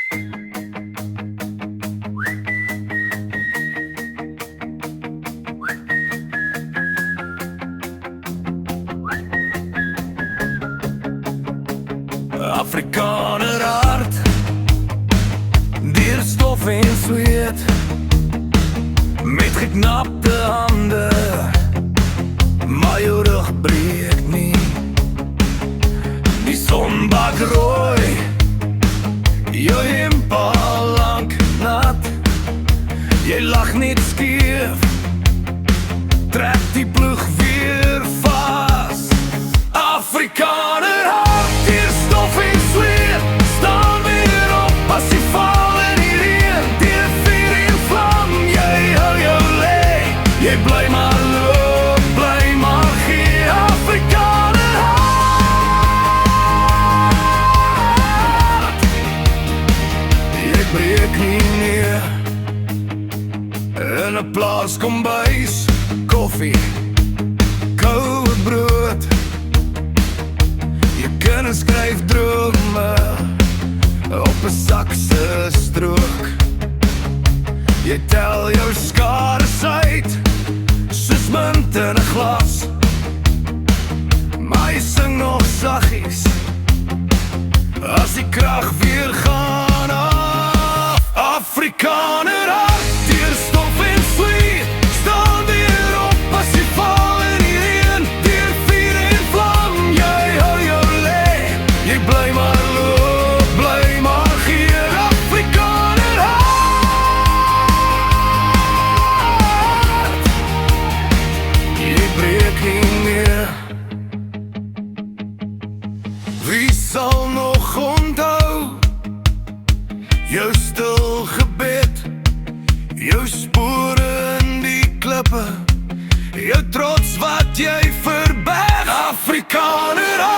Afrikaner hart, deur stof en zweet, met geknapte hande, maar jou rug breek nie. Die son bak rooi, jou hemp al lang nat, jy lag net skeef, trek die ploeg weer vas. Afrikaner hart, deur stof en zweet, staan weer op as jy val in die reën. Deur vuur en vlam, jy hou jou lê, jy bly maar loop, bly maar gee. Afrikaner hart, jy breek nie neer. In 'n plaas kombuis, koffie, koue brood, jy kinders skryf drome op 'n sakse strook. Jy tel jou skaars uit soos munt in 'n glas, maar jy sing nog saggies as die krag weer gaan af. Afrikaner hart, deur stof en zweet, staan weer op as jy val in die reën. Deur vuur en vlam, jy hou jou lê, jy bly maar loop, bly maar gee. Afrikaner hart, jy breek nie meer. Wie sal nog onthou jou stil gebed, jou spore in die klippe, jou trots wat jy verberg. Afrikaner hart,